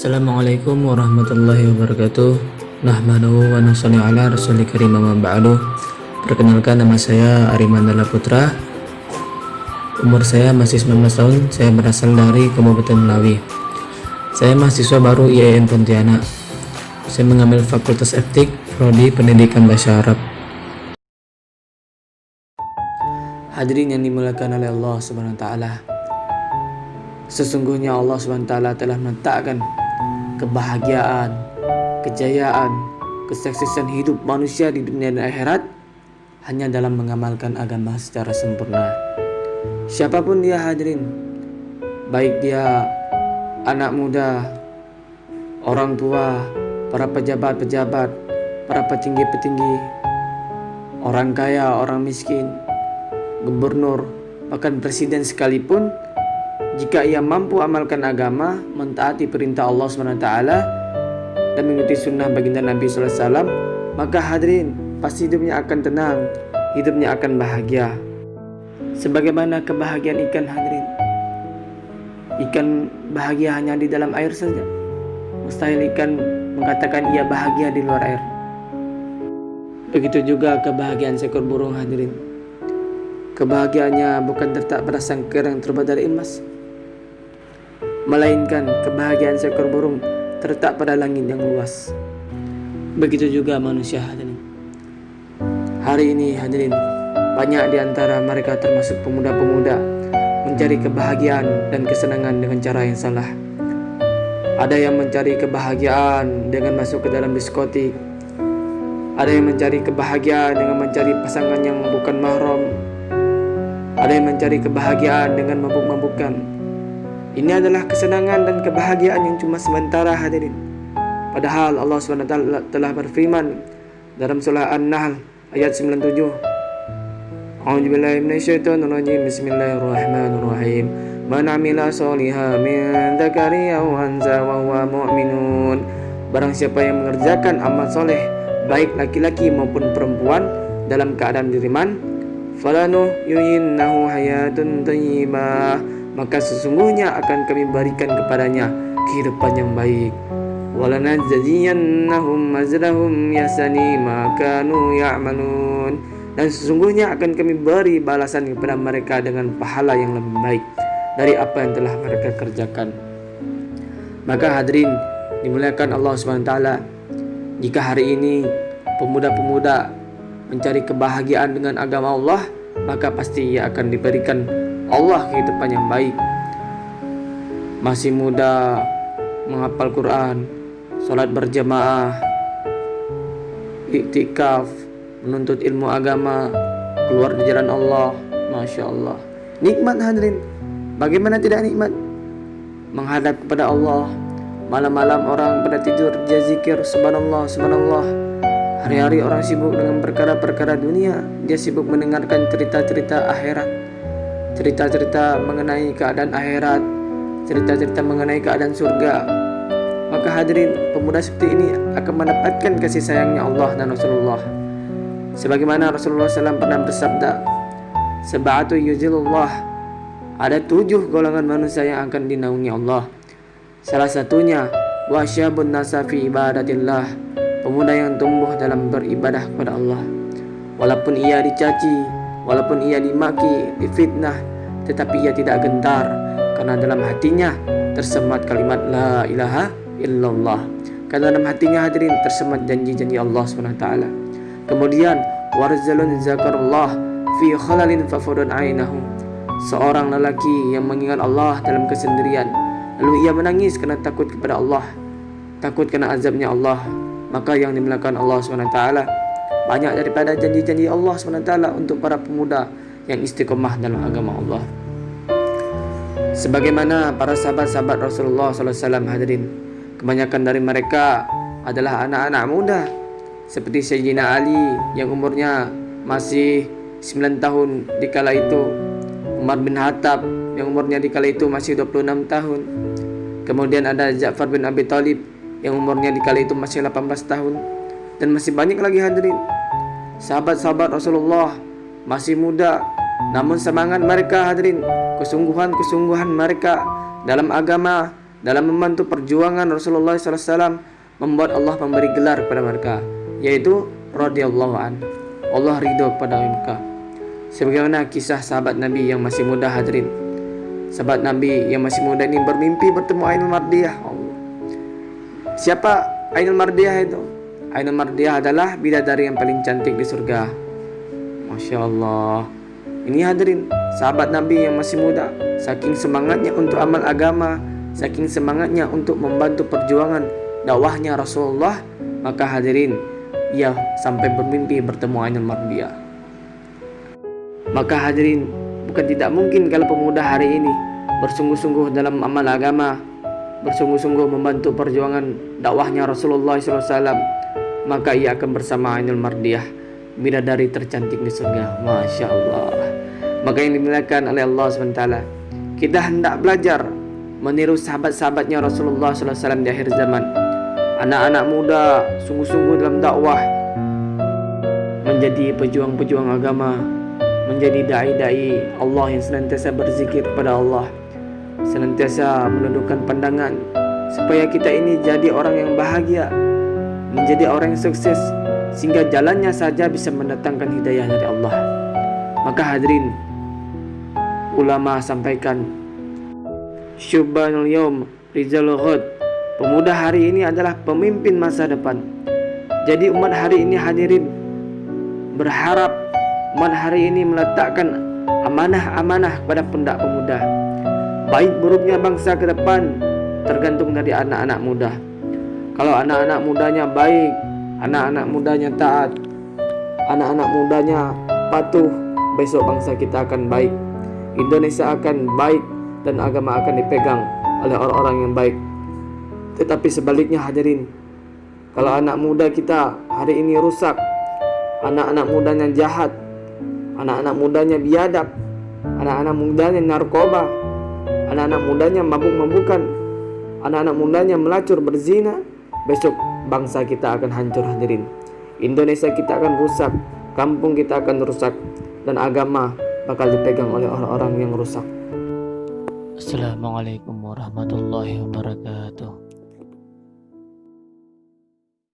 Assalamualaikum warahmatullahi wabarakatuh. Nahmaduhu wa nusalli ala rasulil karim amma ba'du. Perkenalkan, nama saya Ari Mandala Putra. Umur saya masih 19 tahun. Saya berasal dari Kabupaten Melawi. Saya mahasiswa baru IAIN Pontianak. Saya mengambil Fakultas Etik, Prodi Pendidikan Bahasa Arab. Hadirin yang dimuliakan oleh Allah Subhanahu wa taala. Sesungguhnya Allah Subhanahu wa taala telah meletakkan kebahagiaan, kejayaan, kesuksesan hidup manusia di dunia dan akhirat hanya dalam mengamalkan agama secara sempurna. Siapapun dia hadirin, baik dia anak muda, orang tua, para pejabat-pejabat, para petinggi-petinggi, orang kaya, orang miskin, gubernur, bahkan presiden sekalipun, jika ia mampu amalkan agama, mentaati perintah Allah SWT dan mengikuti sunnah baginda Nabi SAW, maka hadirin, pasti hidupnya akan tenang, hidupnya akan bahagia. Sebagaimana kebahagiaan ikan hadirin. Ikan bahagia hanya di dalam air saja. Mustahil ikan mengatakan ia bahagia di luar air. Begitu juga kebahagiaan seekor burung hadirin. Kebahagiaannya bukan terletak pada sangkar yang terbuat dari emas, melainkan kebahagiaan seekor burung terletak pada langit yang luas. Begitu juga manusia hadirin. Hari ini hadirin, banyak di antara mereka termasuk pemuda-pemuda mencari kebahagiaan dan kesenangan dengan cara yang salah. Ada yang mencari kebahagiaan dengan masuk ke dalam diskotik. Ada yang mencari kebahagiaan dengan mencari pasangan yang bukan mahram. Ada yang mencari kebahagiaan dengan mabuk-mabukan. Ini adalah kesenangan dan kebahagiaan yang cuma sementara hadirin. Padahal Allah SWT telah berfirman dalam surah An-Nahl ayat 97. A'udzubillahi minasyaitonirrajim. Bismillahirrahmanirrahim. Man 'amila shalihan min dzakarin aw unsa wa huwa mu'minun. Barang siapa yang mengerjakan amal soleh, baik laki-laki maupun perempuan, dalam keadaan beriman, falanuhyiyinnahu hayatun thayyibah, maka sesungguhnya akan kami berikan kepadanya kehidupan yang baik. Walanajziyannahum ajrahum yasani ma kanu ya'malun, dan sesungguhnya akan kami beri balasan kepada mereka dengan pahala yang lebih baik dari apa yang telah mereka kerjakan. Maka hadirin dimuliakan Allah SWT, jika hari ini pemuda-pemuda mencari kebahagiaan dengan agama Allah, maka pasti ia akan diberikan Allah kehidupan yang baik. Masih muda, menghafal Quran, sholat berjamaah, iktikaf, menuntut ilmu agama, keluar di jalan Allah. Masya Allah, nikmat hadirin. Bagaimana tidak nikmat menghadap kepada Allah. Malam-malam orang pada tidur dia zikir subhanallah, subhanallah. Hari-hari orang sibuk dengan perkara-perkara dunia, dia sibuk mendengarkan cerita-cerita akhirat, cerita-cerita mengenai keadaan akhirat, cerita-cerita mengenai keadaan surga. Maka hadirin, pemuda seperti ini akan mendapatkan kasih sayangnya Allah dan Rasulullah. Sebagaimana Rasulullah SAW pernah bersabda, Sab'atu yuzilullah, ada 7 golongan manusia yang akan dinaungi Allah. Salah satunya wasyabun nasafi ibadatillah, pemuda yang tumbuh dalam beribadah kepada Allah. Walaupun ia dicaci, walaupun ia dimaki, difitnah, tetapi ia tidak gentar, karena dalam hatinya tersemat kalimat la ilaha illallah. Karena dalam hatinya hadirin tersemat janji-janji Allah SWT. Kemudian warzalun zakarullah fi khalalin fafadun ainahu, seorang lelaki yang mengingat Allah dalam kesendirian, lalu ia menangis karena takut kepada Allah, takut kena azabnya Allah. Maka yang dimuliakan Allah SWT, banyak daripada janji-janji Allah SWT untuk para pemuda yang istiqomah dalam agama Allah. Sebagaimana para sahabat-sahabat Rasulullah SAW hadirin, kebanyakan dari mereka adalah anak-anak muda, seperti Sayyidina Ali yang umurnya masih 9 tahun dikala itu, Umar bin Khattab yang umurnya dikala itu masih 26 tahun. Kemudian ada Ja'far bin Abi Thalib yang umurnya dikala itu masih 18 tahun. Dan masih banyak lagi hadirin, sahabat-sahabat Rasulullah masih muda, namun semangat mereka hadirin, kesungguhan mereka dalam agama dalam membantu perjuangan Rasulullah SAW, membuat Allah memberi gelar kepada mereka, yaitu radhiyallahu an. Allah ridho kepada mereka. Sebagaimana kisah sahabat Nabi yang masih muda, hadirin. Sahabat Nabi yang masih muda ini bermimpi bertemu Ainul Mardiyah. Siapa Ainul Mardiyah itu? Ainul Mardiyah adalah bidadari yang paling cantik di surga. Masya Allah. Ini hadirin, sahabat Nabi yang masih muda, saking semangatnya untuk amal agama, saking semangatnya untuk membantu perjuangan dakwahnya Rasulullah, maka hadirin, ia sampai bermimpi bertemu Ainul Mardiyah. Maka hadirin, bukan tidak mungkin kalau pemuda hari ini bersungguh-sungguh dalam amal agama, bersungguh-sungguh membantu perjuangan dakwahnya Rasulullah SAW, maka ia akan bersama Ainul Mardiyah, bidadari tercantik di surga. Masya Allah. Maka yang dimuliakan oleh Allah SWT, kita hendak belajar meniru sahabat-sahabatnya Rasulullah SAW di akhir zaman. Anak-anak muda sungguh-sungguh dalam dakwah, menjadi pejuang-pejuang agama, menjadi da'i-da'i Allah yang senantiasa berzikir kepada Allah, senantiasa menundukkan pandangan, supaya kita ini jadi orang yang bahagia, menjadi orang yang sukses, sehingga jalannya saja bisa mendatangkan hidayah dari Allah. Maka hadirin, ulama sampaikan, syubbanul yaum rizalul ghad, pemuda hari ini adalah pemimpin masa depan. Jadi umat hari ini hadirin berharap umat hari ini meletakkan amanah-amanah kepada pundak pemuda. Baik buruknya bangsa ke depan tergantung dari anak-anak muda. Kalau anak-anak mudanya baik, anak-anak mudanya taat, anak-anak mudanya patuh, besok bangsa kita akan baik, Indonesia akan baik, dan agama akan dipegang oleh orang-orang yang baik. Tetapi sebaliknya hadirin, kalau anak muda kita hari ini rusak, anak-anak mudanya jahat, anak-anak mudanya biadab, anak-anak mudanya narkoba, anak-anak mudanya mabuk-mabukan, anak-anak mudanya melacur berzina, besok bangsa kita akan hancur hadirin. Indonesia kita akan rusak, kampung kita akan rusak, dan agama bakal dipegang oleh orang-orang yang rusak. Assalamualaikum warahmatullahi wabarakatuh.